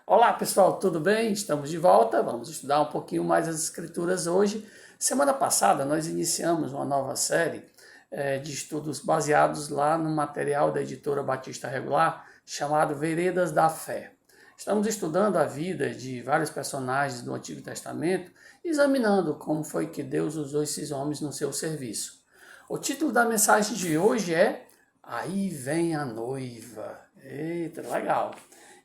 Olá pessoal, tudo bem? Estamos de volta, vamos estudar um pouquinho mais as escrituras hoje. Semana passada nós iniciamos uma nova série de estudos baseados lá no material da editora Batista Regular, chamado Veredas da Fé. Estamos estudando a vida de vários personagens do Antigo Testamento, examinando como foi que Deus usou esses homens no seu serviço. O título da mensagem de hoje é Aí Vem a Noiva. Eita, legal!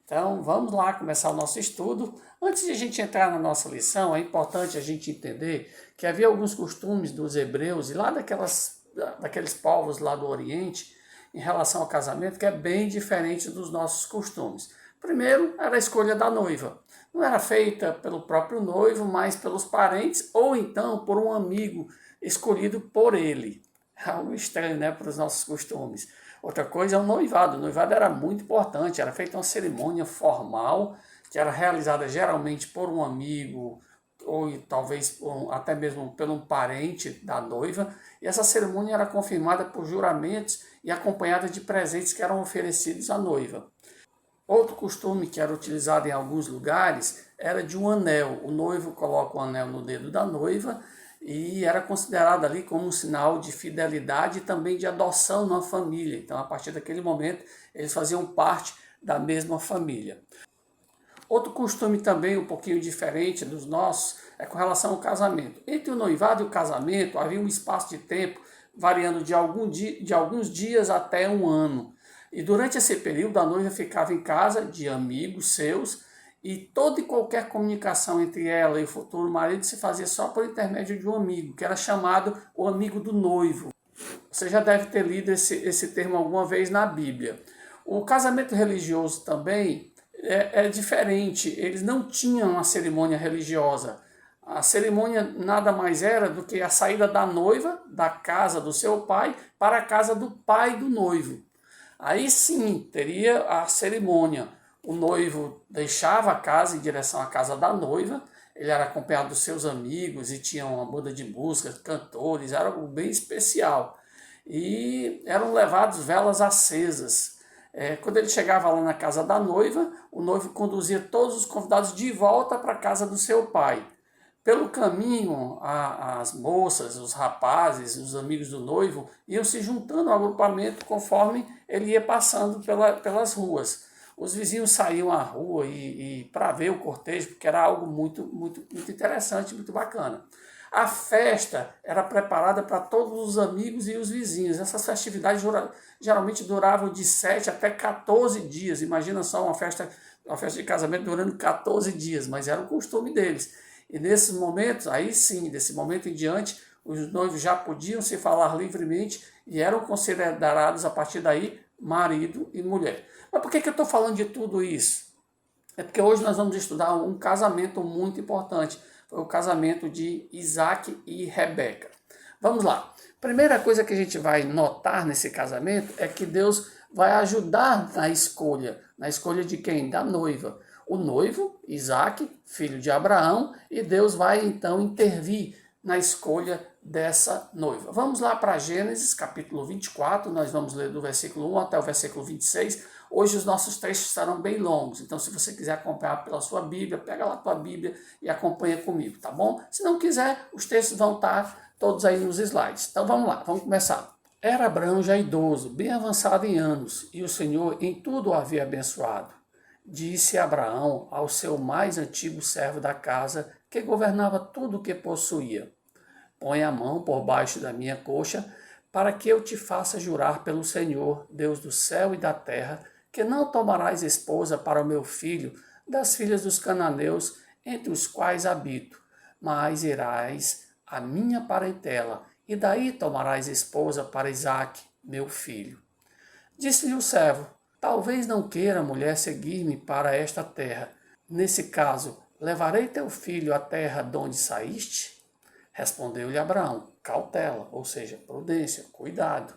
Então, vamos lá começar o nosso estudo. Antes de a gente entrar na nossa lição, é importante a gente entender que havia alguns costumes dos hebreus e lá daqueles povos lá do Oriente, em relação ao casamento, que é bem diferente dos nossos costumes. Primeiro, era a escolha da noiva. Não era feita pelo próprio noivo, mas pelos parentes ou então por um amigo escolhido por ele. Algo estranho, né, para os nossos costumes. Outra coisa é o noivado. O noivado era muito importante, era feita uma cerimônia formal, que era realizada geralmente por um amigo, ou talvez até mesmo por um parente da noiva, e essa cerimônia era confirmada por juramentos e acompanhada de presentes que eram oferecidos à noiva. Outro costume que era utilizado em alguns lugares era de um anel. O noivo coloca o anel no dedo da noiva e era considerado ali como um sinal de fidelidade e também de adoção na família. Então, a partir daquele momento, eles faziam parte da mesma família. Outro costume também um pouquinho diferente dos nossos é com relação ao casamento. Entre o noivado e o casamento havia um espaço de tempo variando de alguns dias até um ano. E durante esse período a noiva ficava em casa de amigos seus e toda e qualquer comunicação entre ela e o futuro marido se fazia só por intermédio de um amigo, que era chamado o amigo do noivo. Você já deve ter lido esse termo alguma vez na Bíblia. O casamento religioso também é diferente. Eles não tinham uma cerimônia religiosa. A cerimônia nada mais era do que a saída da noiva da casa do seu pai para a casa do pai do noivo. Aí sim teria a cerimônia. O noivo deixava a casa em direção à casa da noiva, ele era acompanhado dos seus amigos e tinha uma banda de música, cantores, era algo bem especial. E eram levados velas acesas. Quando ele chegava lá na casa da noiva, o noivo conduzia todos os convidados de volta para a casa do seu pai. Pelo caminho, as moças, os rapazes, os amigos do noivo iam se juntando ao agrupamento conforme ele ia passando pelas ruas. Os vizinhos saíam à rua e para ver o cortejo, porque era algo muito, muito, muito interessante, muito bacana. A festa era preparada para todos os amigos e os vizinhos. Essas festividades geralmente duravam de 7 até 14 dias. Imagina só uma festa de casamento durando 14 dias, mas era o costume deles. E nesses momentos, aí sim, desse momento em diante, os noivos já podiam se falar livremente e eram considerados a partir daí marido e mulher. Mas por que eu estou falando de tudo isso? É porque hoje nós vamos estudar um casamento muito importante. Foi o casamento de Isaac e Rebeca. Vamos lá. Primeira coisa que a gente vai notar nesse casamento é que Deus vai ajudar na escolha. Na escolha de quem? Da noiva. O noivo, Isaac, filho de Abraão, e Deus vai então intervir na escolha dessa noiva. Vamos lá para Gênesis, capítulo 24, nós vamos ler do versículo 1 até o versículo 26. Hoje os nossos textos estarão bem longos, então se você quiser acompanhar pela sua Bíblia, pega lá a tua Bíblia e acompanha comigo, tá bom? Se não quiser, os textos vão estar todos aí nos slides. Então vamos lá, vamos começar. Era Abraão já idoso, bem avançado em anos, e o Senhor em tudo o havia abençoado. Disse Abraão ao seu mais antigo servo da casa, que governava tudo o que possuía: põe a mão por baixo da minha coxa, para que eu te faça jurar pelo Senhor, Deus do céu e da terra, que não tomarás esposa para o meu filho das filhas dos cananeus, entre os quais habito, mas irás à minha parentela, e daí tomarás esposa para Isaque, meu filho. Disse-lhe o servo: talvez não queira a mulher seguir-me para esta terra. Nesse caso, levarei teu filho à terra de onde saíste? Respondeu-lhe Abraão: cautela, ou seja, prudência, cuidado.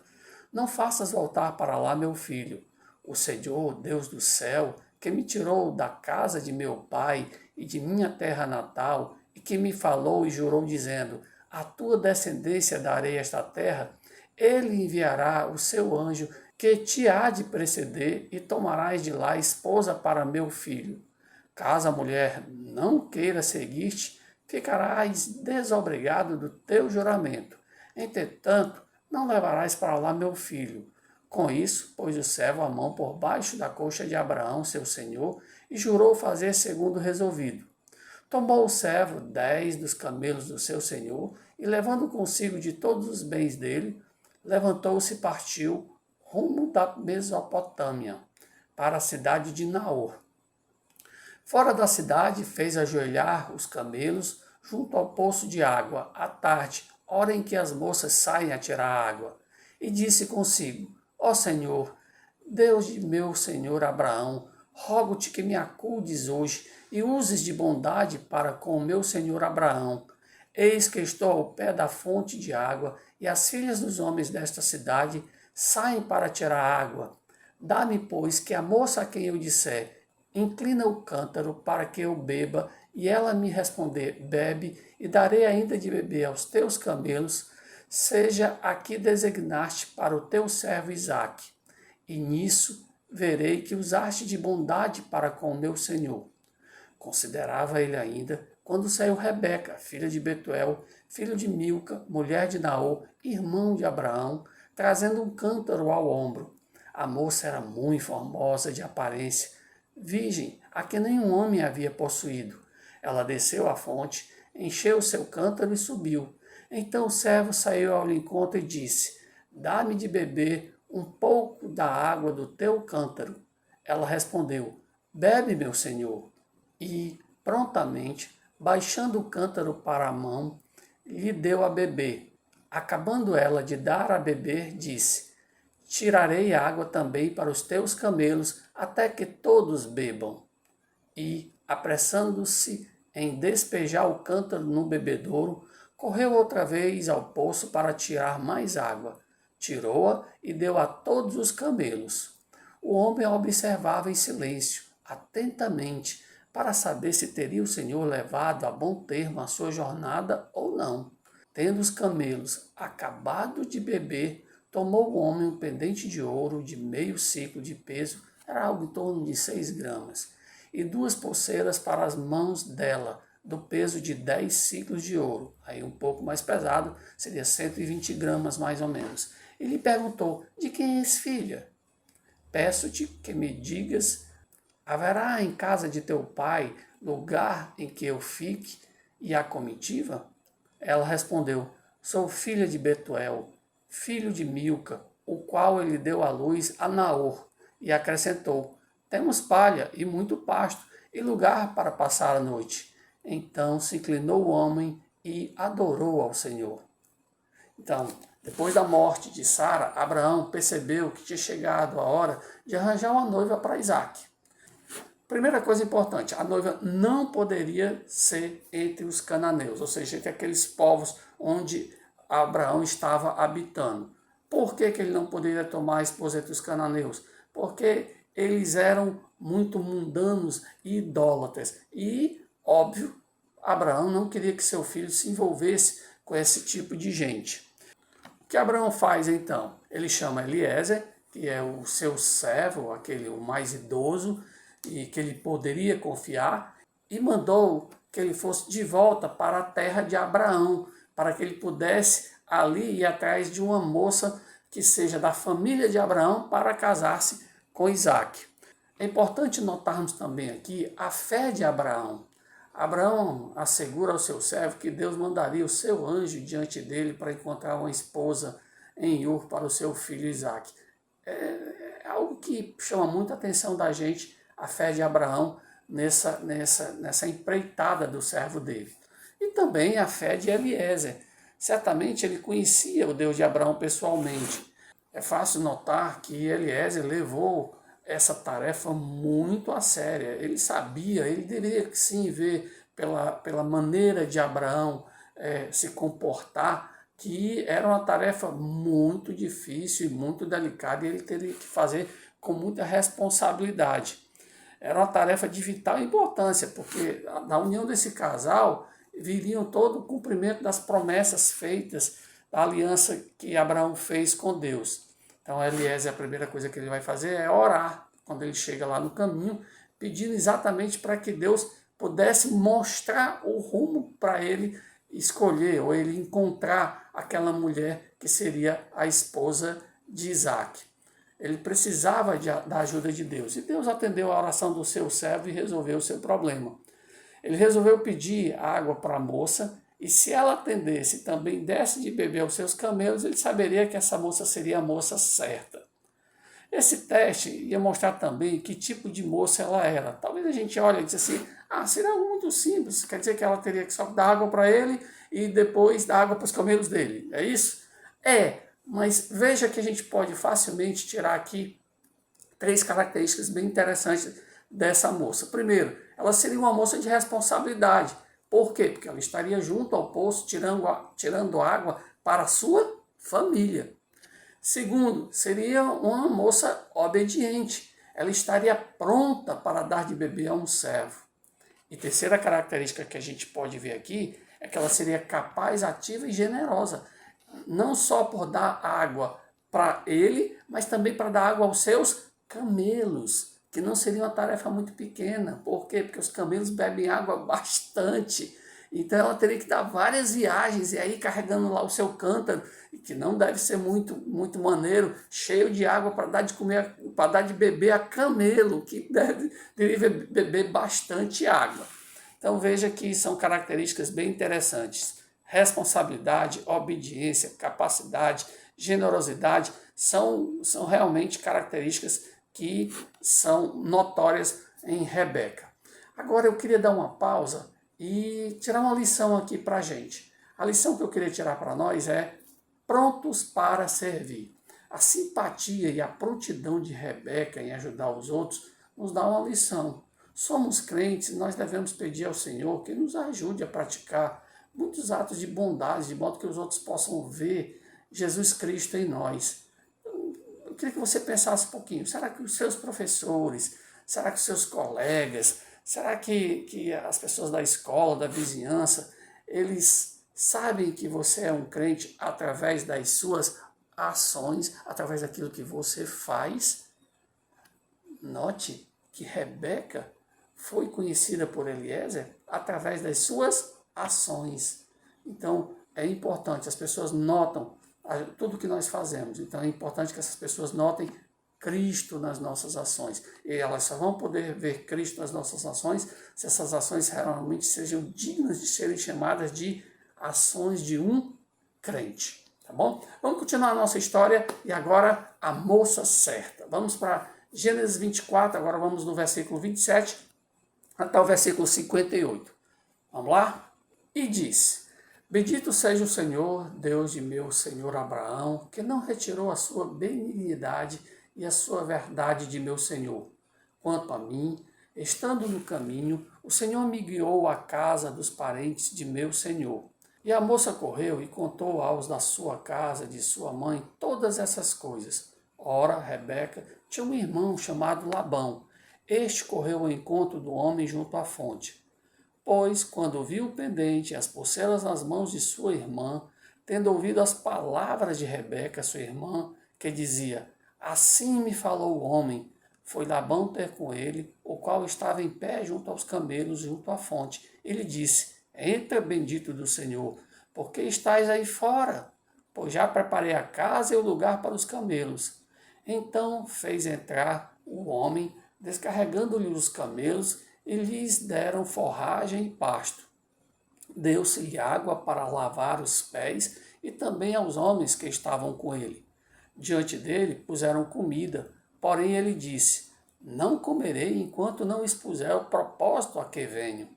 Não faças voltar para lá meu filho. O Senhor, Deus do céu, que me tirou da casa de meu pai e de minha terra natal, e que me falou e jurou, dizendo: à tua descendência darei esta terra, ele enviará o seu anjo, que te há de preceder, e tomarás de lá esposa para meu filho. Caso a mulher não queira seguir-te, ficarás desobrigado do teu juramento. Entretanto, não levarás para lá meu filho. Com isso, pôs o servo a mão por baixo da coxa de Abraão, seu senhor, e jurou fazer segundo resolvido. Tomou o servo 10 dos camelos do seu senhor, e levando consigo de todos os bens dele, levantou-se e partiu rumo da Mesopotâmia, para a cidade de Naor. Fora da cidade, fez ajoelhar os camelos junto ao poço de água, à tarde, hora em que as moças saem a tirar água. E disse consigo: Ó Senhor, Deus de meu senhor Abraão, rogo-te que me acudes hoje e uses de bondade para com o meu senhor Abraão. Eis que estou ao pé da fonte de água, e as filhas dos homens desta cidade saem para tirar água. Dá-me, pois, que a moça a quem eu disser, inclina o cântaro para que eu beba, e ela me responder, bebe, e darei ainda de beber aos teus camelos, seja a que designaste para o teu servo Isaque. E nisso verei que usaste de bondade para com o meu senhor. Considerava ele ainda, quando saiu Rebeca, filha de Betuel, filho de Milca, mulher de Naor, irmão de Abraão, trazendo um cântaro ao ombro. A moça era muito formosa de aparência, virgem, a que nenhum homem havia possuído. Ela desceu à fonte, encheu o seu cântaro e subiu. Então o servo saiu ao encontro e disse: Dá-me de beber um pouco da água do teu cântaro. Ela respondeu: Bebe, meu senhor. E, prontamente, baixando o cântaro para a mão, lhe deu a beber. Acabando ela de dar a beber, disse: Tirarei água também para os teus camelos, até que todos bebam. E, apressando-se em despejar o cântaro no bebedouro, correu outra vez ao poço para tirar mais água. Tirou-a e deu a todos os camelos. O homem a observava em silêncio, atentamente, para saber se teria o Senhor levado a bom termo a sua jornada ou não. Tendo os camelos acabado de beber, tomou o homem um pendente de ouro de meio ciclo de peso, era algo em torno de 6 gramas, e 2 pulseiras para as mãos dela, do peso de 10 ciclos de ouro. Aí um pouco mais pesado, seria 120 gramas mais ou menos. E lhe perguntou: De quem és filha? Peço-te que me digas: haverá em casa de teu pai lugar em que eu fique e a comitiva? Ela respondeu: Sou filha de Betuel, filho de Milca, o qual ele deu à luz a Naor. E acrescentou: Temos palha e muito pasto, e lugar para passar a noite. Então se inclinou o homem e adorou ao Senhor. Então, depois da morte de Sara, Abraão percebeu que tinha chegado a hora de arranjar uma noiva para Isaque. Primeira coisa importante, a noiva não poderia ser entre os cananeus, ou seja, entre aqueles povos onde Abraão estava habitando. Por que ele não poderia tomar a esposa entre os cananeus? Porque eles eram muito mundanos e idólatras. E, óbvio, Abraão não queria que seu filho se envolvesse com esse tipo de gente. O que Abraão faz então? Ele chama Eliezer, que é o seu servo, o mais idoso, e que ele poderia confiar, e mandou que ele fosse de volta para a terra de Abraão, para que ele pudesse ali ir atrás de uma moça que seja da família de Abraão para casar-se com Isaque. É importante notarmos também aqui a fé de Abraão. Abraão assegura ao seu servo que Deus mandaria o seu anjo diante dele para encontrar uma esposa em Ur para o seu filho Isaque. É algo que chama muita atenção da gente, a fé de Abraão nessa empreitada do servo dele. E também a fé de Eliezer. Certamente ele conhecia o Deus de Abraão pessoalmente. É fácil notar que Eliezer levou essa tarefa muito a séria. Ele sabia, ele deveria sim ver pela maneira de Abraão se comportar, que era uma tarefa muito difícil e muito delicada, e ele teria que fazer com muita responsabilidade. Era uma tarefa de vital importância, porque da união desse casal viriam todo o cumprimento das promessas feitas, da aliança que Abraão fez com Deus. Então, Eliezer, a primeira coisa que ele vai fazer é orar, quando ele chega lá no caminho, pedindo exatamente para que Deus pudesse mostrar o rumo para ele escolher, ou ele encontrar aquela mulher que seria a esposa de Isaac. Ele precisava da ajuda de Deus. E Deus atendeu a oração do seu servo e resolveu o seu problema. Ele resolveu pedir água para a moça, e se ela atendesse e também desse de beber aos seus camelos, ele saberia que essa moça seria a moça certa. Esse teste ia mostrar também que tipo de moça ela era. Talvez a gente olhe e diz assim, seria algo muito simples, quer dizer que ela teria que só dar água para ele e depois dar água para os camelos dele, é isso? Mas veja que a gente pode facilmente tirar aqui 3 características bem interessantes dessa moça. Primeiro, ela seria uma moça de responsabilidade. Por quê? Porque ela estaria junto ao poço tirando água para a sua família. Segundo, seria uma moça obediente. Ela estaria pronta para dar de beber a um servo. E terceira característica que a gente pode ver aqui é que ela seria capaz, ativa e generosa. Não só por dar água para ele, mas também para dar água aos seus camelos, que não seria uma tarefa muito pequena. Por quê? Porque os camelos bebem água bastante. Então ela teria que dar várias viagens e aí carregando lá o seu cântaro, que não deve ser muito maneiro, cheio de água para dar de comer, para dar de beber a camelo, que deve beber bastante água. Então veja que são características bem interessantes. Responsabilidade, obediência, capacidade, generosidade são realmente características que são notórias em Rebeca. Agora eu queria dar uma pausa e tirar uma lição aqui para a gente. A lição que eu queria tirar para nós é prontos para servir. A simpatia e a prontidão de Rebeca em ajudar os outros nos dá uma lição. Somos crentes, nós devemos pedir ao Senhor que nos ajude a praticar muitos atos de bondade, de modo que os outros possam ver Jesus Cristo em nós. Eu queria que você pensasse um pouquinho, será que os seus professores, será que os seus colegas, será que as pessoas da escola, da vizinhança, eles sabem que você é um crente através das suas ações, através daquilo que você faz? Note que Rebeca foi conhecida por Eliezer através das suas ações. Então, é importante, as pessoas notam tudo que nós fazemos. Então, é importante que essas pessoas notem Cristo nas nossas ações. E elas só vão poder ver Cristo nas nossas ações se essas ações realmente sejam dignas de serem chamadas de ações de um crente. Tá bom? Vamos continuar a nossa história e agora a moça certa. Vamos para Gênesis 24, agora vamos no versículo 27 até o versículo 58. Vamos lá? E disse: Bendito seja o Senhor, Deus de meu senhor Abraão, que não retirou a sua benignidade e a sua verdade de meu senhor. Quanto a mim, estando no caminho, o Senhor me guiou à casa dos parentes de meu senhor. E a moça correu e contou aos da sua casa, de sua mãe, todas essas coisas. Ora, Rebeca tinha um irmão chamado Labão. Este correu ao encontro do homem junto à fonte. Pois, quando viu o pendente e as pulseiras nas mãos de sua irmã, tendo ouvido as palavras de Rebeca, sua irmã, que dizia: Assim me falou o homem, foi Labão ter com ele, o qual estava em pé junto aos camelos, junto à fonte. Ele disse: Entra, bendito do Senhor, porque estás aí fora? Pois já preparei a casa e o lugar para os camelos. Então fez entrar o homem, descarregando-lhe os camelos, e lhes deram forragem e pasto. Deu-se-lhe água para lavar os pés, e também aos homens que estavam com ele. Diante dele puseram comida, porém ele disse: Não comerei enquanto não expuser o propósito a que venho.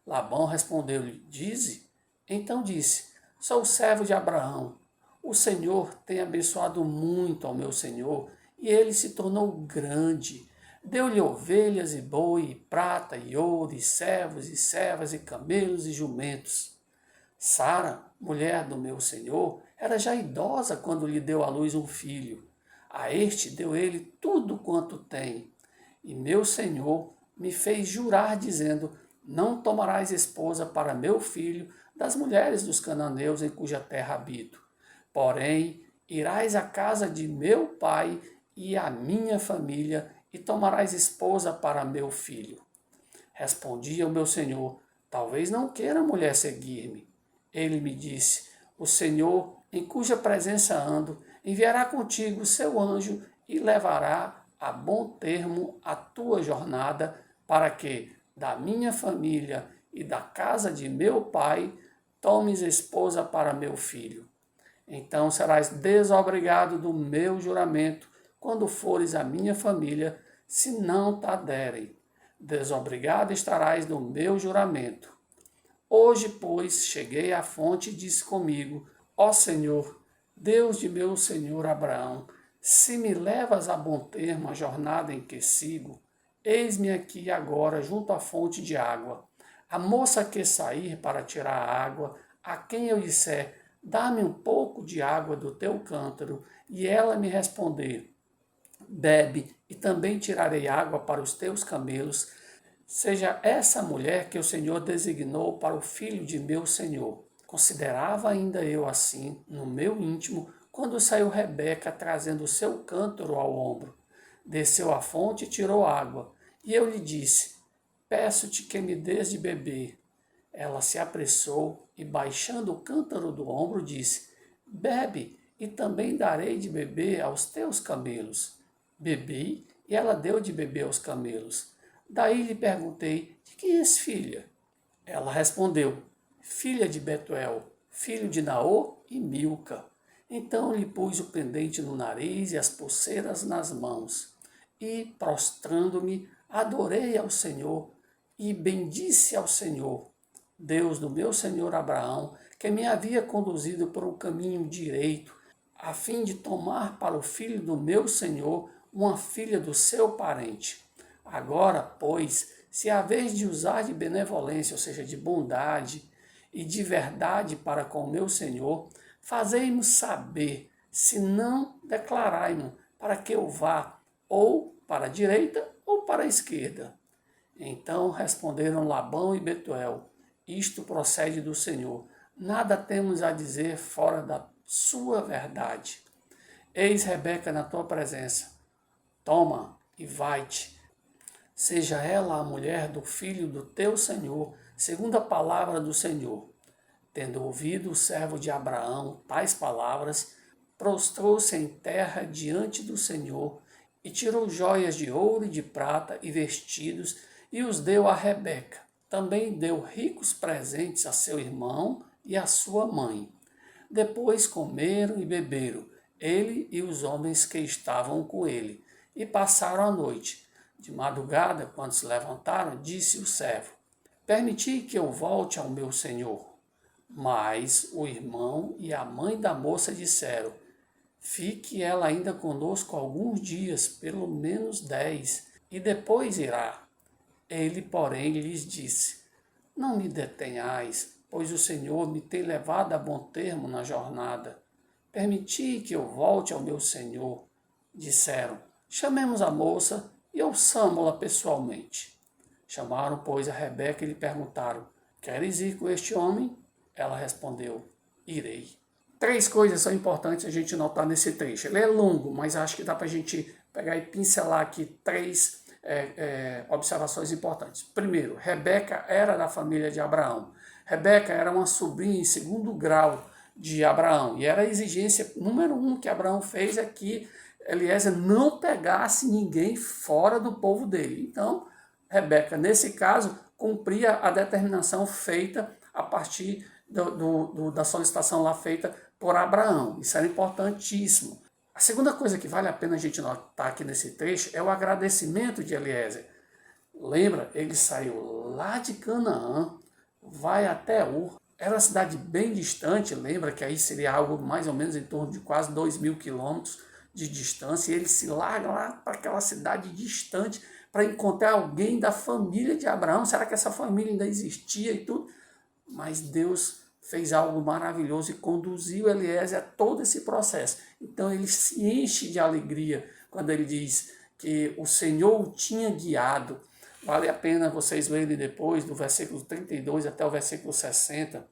Labão respondeu-lhe: Dize. Então disse: Sou servo de Abraão. O Senhor tem abençoado muito ao meu senhor, e ele se tornou grande. Deu-lhe ovelhas e boi, e prata e ouro, e servos e servas, e camelos e jumentos. Sara, mulher do meu senhor, era já idosa quando lhe deu à luz um filho. A este deu ele tudo quanto tem. E meu senhor me fez jurar, dizendo: Não tomarás esposa para meu filho das mulheres dos cananeus em cuja terra habito. Porém, irás à casa de meu pai e à minha família, e tomarás esposa para meu filho. Respondi ao meu senhor: talvez não queira a mulher seguir-me. Ele me disse: o Senhor, em cuja presença ando, enviará contigo o seu anjo e levará a bom termo a tua jornada, para que, da minha família e da casa de meu pai, tomes esposa para meu filho. Então serás desobrigado do meu juramento quando fores à minha família, se não te aderem. Desobrigado estarás do meu juramento. Hoje, pois, cheguei à fonte e disse comigo: ó Senhor, Deus de meu senhor Abraão, se me levas a bom termo a jornada em que sigo, eis-me aqui agora junto à fonte de água. A moça que sair para tirar a água, a quem eu disser: dá-me um pouco de água do teu cântaro, e ela me responder: bebe, e também tirarei água para os teus camelos, seja essa mulher que o Senhor designou para o filho de meu senhor. Considerava ainda eu assim, no meu íntimo, quando saiu Rebeca trazendo o seu cântaro ao ombro. Desceu à fonte e tirou água. E eu lhe disse: peço-te que me dês de beber. Ela se apressou e, baixando o cântaro do ombro, disse: bebe, e também darei de beber aos teus camelos. Bebi, e ela deu de beber aos camelos. Daí lhe perguntei: de quem és filha? Ela respondeu: filha de Betuel, filho de Naor e Milca. Então lhe pus o pendente no nariz e as pulseiras nas mãos. E, prostrando-me, adorei ao Senhor e bendisse ao Senhor, Deus do meu senhor Abraão, que me havia conduzido por um caminho direito, a fim de tomar para o filho do meu senhor uma filha do seu parente. Agora, pois, se a vez de usar de benevolência, ou seja, de bondade e de verdade para com o meu senhor, fazei-mo saber, se não declarai-mo, para que eu vá ou para a direita ou para a esquerda. Então responderam Labão e Betuel: isto procede do Senhor. Nada temos a dizer fora da sua verdade. Eis Rebeca na tua presença. Toma e vai-te. Seja ela a mulher do filho do teu Senhor, segundo a palavra do Senhor. Tendo ouvido o servo de Abraão tais palavras, prostrou-se em terra diante do Senhor e tirou joias de ouro e de prata e vestidos e os deu a Rebeca. Também deu ricos presentes a seu irmão e a sua mãe. Depois comeram e beberam, ele e os homens que estavam com ele, e passaram a noite. De madrugada, quando se levantaram, disse o servo: permiti que eu volte ao meu senhor. Mas o irmão e a mãe da moça disseram: fique ela ainda conosco alguns dias, pelo menos 10, e depois irá. Ele, porém, lhes disse: não me detenhais, pois o Senhor me tem levado a bom termo na jornada. Permiti que eu volte ao meu senhor. Disseram: chamemos a moça e ouçamo-la pessoalmente. Chamaram, pois, a Rebeca e lhe perguntaram: queres ir com este homem? Ela respondeu: irei. 3 coisas são importantes a gente notar nesse trecho. Ele é longo, mas acho que dá para a gente pegar e pincelar aqui 3 observações importantes. Primeiro, Rebeca era da família de Abraão. Rebeca era uma sobrinha em segundo grau de Abraão. E era a exigência número 1 que Abraão fez, é que Eliezer não pegasse ninguém fora do povo dele. Então, Rebeca, nesse caso, cumpria a determinação feita a partir da solicitação lá feita por Abraão. Isso era importantíssimo. A segunda coisa que vale a pena a gente notar aqui nesse trecho é o agradecimento de Eliezer. Lembra, ele saiu lá de Canaã, vai até Ur. Era uma cidade bem distante, lembra que aí seria algo mais ou menos em torno de quase 2.000 quilômetros de distância. E ele se larga lá para aquela cidade distante para encontrar alguém da família de Abraão. Será que essa família ainda existia e tudo? Mas Deus fez algo maravilhoso e conduziu Eliezer a todo esse processo. Então ele se enche de alegria quando ele diz que o Senhor o tinha guiado. Vale a pena vocês lerem depois, do versículo 32 até o versículo 60,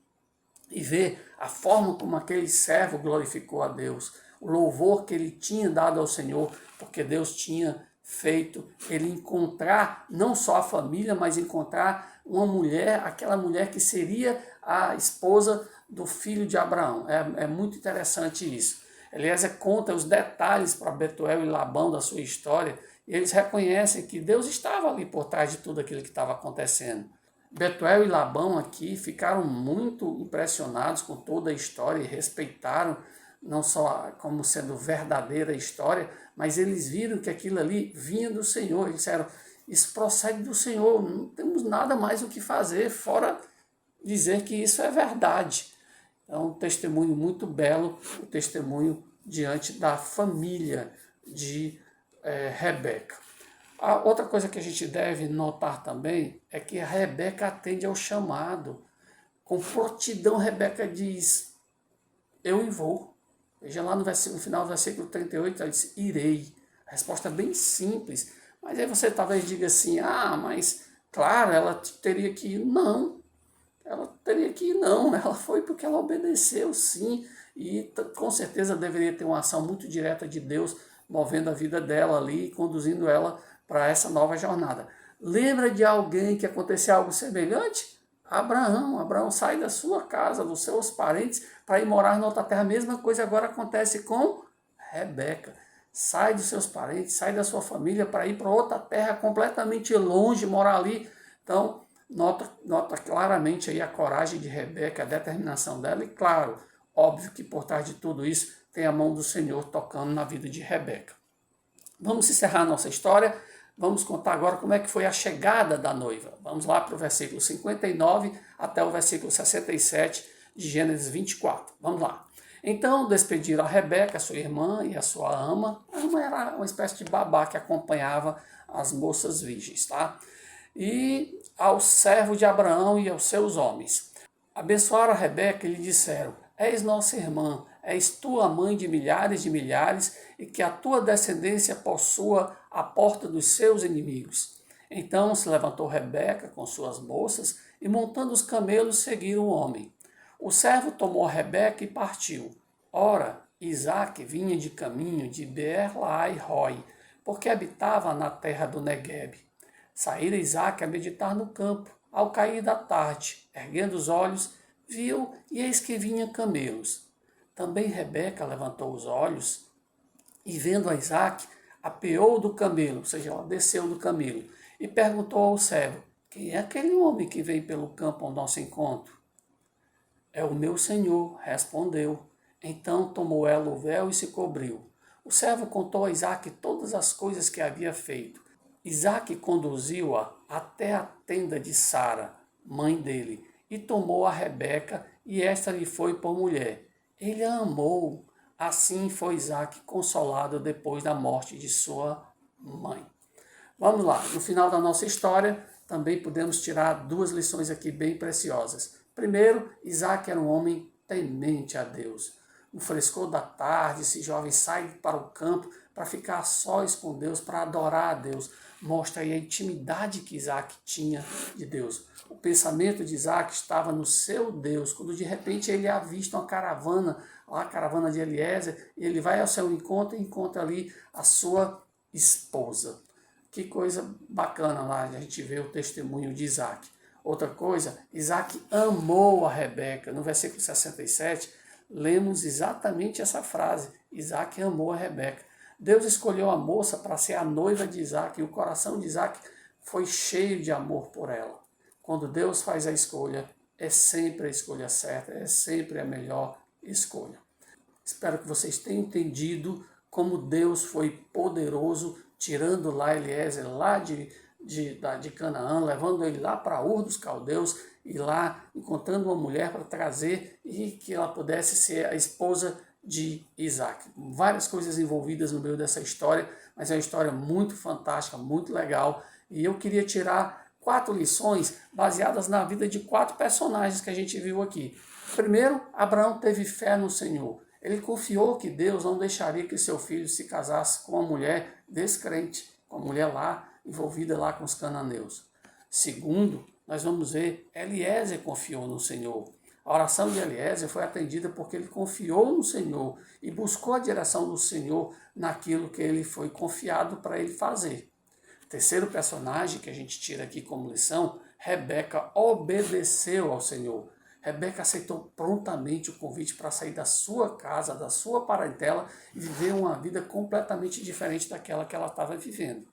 e ver a forma como aquele servo glorificou a Deus, o louvor que ele tinha dado ao Senhor, porque Deus tinha feito ele encontrar não só a família, mas encontrar uma mulher, aquela mulher que seria a esposa do filho de Abraão. É muito interessante isso. Eliezer conta os detalhes para Betuel e Labão da sua história, e eles reconhecem que Deus estava ali por trás de tudo aquilo que estava acontecendo. Betuel e Labão aqui ficaram muito impressionados com toda a história e respeitaram não só como sendo verdadeira a história, mas eles viram que aquilo ali vinha do Senhor. Eles disseram, isso procede do Senhor, não temos nada mais o que fazer, fora dizer que isso é verdade. É um testemunho muito belo, o testemunho diante da família de Rebeca. A outra coisa que a gente deve notar também é que a Rebeca atende ao chamado. Com prontidão, Rebeca diz, eu vou. Veja lá no final do versículo 38, ela diz, irei. A resposta é bem simples. Mas aí você talvez diga assim, mas claro, ela teria que ir. Não, ela teria que ir não. Ela foi porque ela obedeceu, sim. E com certeza deveria ter uma ação muito direta de Deus, movendo a vida dela ali, conduzindo ela para essa nova jornada. Lembra de alguém que aconteceu algo semelhante? Abraão sai da sua casa, dos seus parentes, para ir morar em outra terra. A mesma coisa agora acontece com Rebeca. Sai dos seus parentes, sai da sua família para ir para outra terra completamente longe, morar ali. Então, nota claramente aí a coragem de Rebeca, a determinação dela. E claro, óbvio que por trás de tudo isso tem a mão do Senhor tocando na vida de Rebeca. Vamos encerrar a nossa história. Vamos contar agora como é que foi a chegada da noiva. Vamos lá para o versículo 59 até o versículo 67 de Gênesis 24. Vamos lá. Então despediram a Rebeca, sua irmã, e a sua ama. A ama era uma espécie de babá que acompanhava as moças virgens, tá? E ao servo de Abraão e aos seus homens. Abençoaram a Rebeca e lhe disseram, és nossa irmã, és tu a mãe de milhares, e que a tua descendência possua a porta dos seus inimigos. Então se levantou Rebeca com suas moças, e montando os camelos seguiram o homem. O servo tomou a Rebeca e partiu. Ora, Isaque vinha de caminho de Beer-Lahai-Roi, porque habitava na terra do Neguebe. Saíra Isaque a meditar no campo. Ao cair da tarde, erguendo os olhos, viu e eis que vinham camelos. Também Rebeca levantou os olhos e, vendo a Isaque, apeou do camelo, ou seja, ela desceu do camelo, e perguntou ao servo, quem é aquele homem que vem pelo campo ao nosso encontro? É o meu senhor, respondeu. Então tomou ela o véu e se cobriu. O servo contou a Isaque todas as coisas que havia feito. Isaque conduziu-a até a tenda de Sara, mãe dele, e tomou a Rebeca, e esta lhe foi por mulher. Ele a amou. Assim foi Isaque consolado depois da morte de sua mãe. Vamos lá, no final da nossa história, também podemos tirar duas lições aqui bem preciosas. Primeiro, Isaque era um homem temente a Deus. No frescor da tarde, esse jovem sai para o campo para ficar sós com Deus, para adorar a Deus. Mostra aí a intimidade que Isaque tinha de Deus. O pensamento de Isaque estava no seu Deus, quando de repente ele avista uma caravana, a caravana de Eliezer, e ele vai ao seu encontro e encontra ali a sua esposa. Que coisa bacana lá, a gente vê o testemunho de Isaque. Outra coisa, Isaque amou a Rebeca. No versículo 67, lemos exatamente essa frase, Isaque amou a Rebeca. Deus escolheu a moça para ser a noiva de Isaque, e o coração de Isaque foi cheio de amor por ela. Quando Deus faz a escolha, é sempre a escolha certa, é sempre a melhor escolha. Espero que vocês tenham entendido como Deus foi poderoso, tirando lá Eliezer lá de Canaã, levando ele lá para Ur dos Caldeus, e lá encontrando uma mulher para trazer e que ela pudesse ser a esposa de Isaque. Várias coisas envolvidas no meio dessa história, mas é uma história muito fantástica, muito legal, e eu queria tirar 4 lições baseadas na vida de 4 personagens que a gente viu aqui. Primeiro, Abraão teve fé no Senhor. Ele confiou que Deus não deixaria que seu filho se casasse com uma mulher descrente, com uma mulher lá, envolvida lá com os cananeus. Segundo, nós vamos ver, Eliezer confiou no Senhor. A oração de Eliezer foi atendida porque ele confiou no Senhor e buscou a direção do Senhor naquilo que ele foi confiado para ele fazer. Terceiro personagem que a gente tira aqui como lição, Rebeca obedeceu ao Senhor. Rebeca aceitou prontamente o convite para sair da sua casa, da sua parentela e viver uma vida completamente diferente daquela que ela estava vivendo.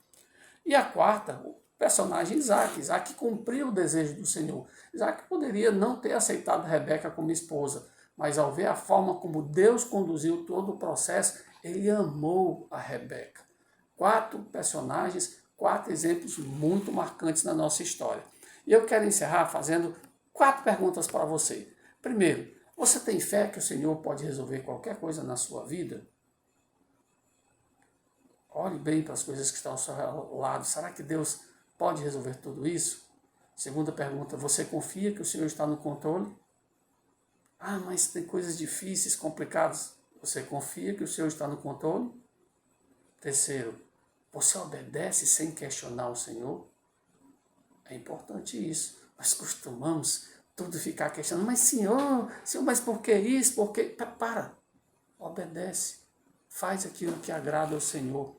E a quarta, o personagem Isaac. Isaac cumpriu o desejo do Senhor. Isaac poderia não ter aceitado Rebeca como esposa, mas ao ver a forma como Deus conduziu todo o processo, ele amou a Rebeca. 4 personagens, 4 exemplos muito marcantes na nossa história. E eu quero encerrar fazendo 4 perguntas para você. Primeiro, você tem fé que o Senhor pode resolver qualquer coisa na sua vida? Olhe bem para as coisas que estão ao seu lado. Será que Deus pode resolver tudo isso? Segunda pergunta, você confia que o Senhor está no controle? Ah, mas tem coisas difíceis, complicadas. Você confia que o Senhor está no controle? Terceiro, você obedece sem questionar o Senhor? É importante isso. Nós costumamos tudo ficar questionando. Mas Senhor, mas por que isso? Por que? Para. Obedece. Faz aquilo que agrada ao Senhor.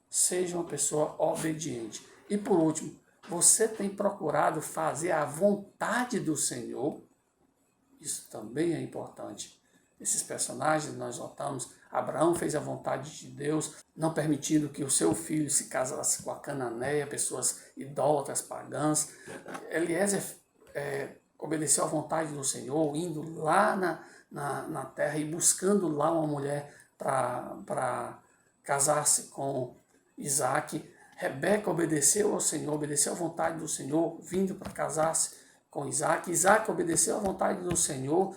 Seja uma pessoa obediente. E por último, você tem procurado fazer a vontade do Senhor? Isso também é importante. Esses personagens nós notamos, Abraão fez a vontade de Deus, não permitindo que o seu filho se casasse com a Cananeia, pessoas idólatras, pagãs. Eliezer obedeceu à vontade do Senhor, indo lá na terra e buscando lá uma mulher para casar-se com Isaac. Rebeca obedeceu ao Senhor, obedeceu à vontade do Senhor, vindo para casar-se com Isaac. Isaac obedeceu à vontade do Senhor,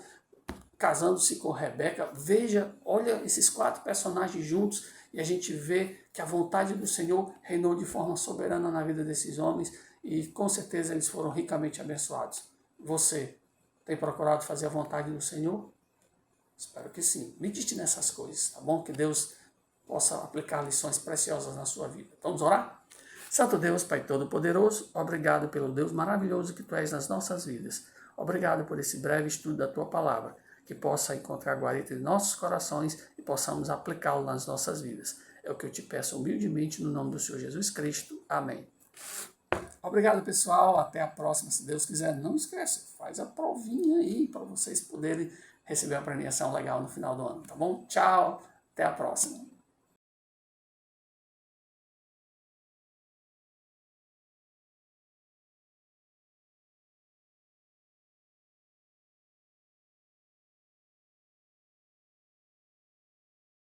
casando-se com Rebeca. Veja, olha esses 4 personagens juntos e a gente vê que a vontade do Senhor reinou de forma soberana na vida desses homens e com certeza eles foram ricamente abençoados. Você tem procurado fazer a vontade do Senhor? Espero que sim. Medite nessas coisas, tá bom? Que Deus possa aplicar lições preciosas na sua vida. Vamos orar? Santo Deus, Pai Todo-Poderoso, obrigado pelo Deus maravilhoso que Tu és nas nossas vidas. Obrigado por esse breve estudo da Tua Palavra, que possa encontrar guarida em nossos corações e possamos aplicá-lo nas nossas vidas. É o que eu te peço humildemente no nome do Senhor Jesus Cristo. Amém. Obrigado, pessoal. Até a próxima. Se Deus quiser, não esqueça, faz a provinha aí para vocês poderem receber uma premiação legal no final do ano, tá bom? Tchau, até a próxima.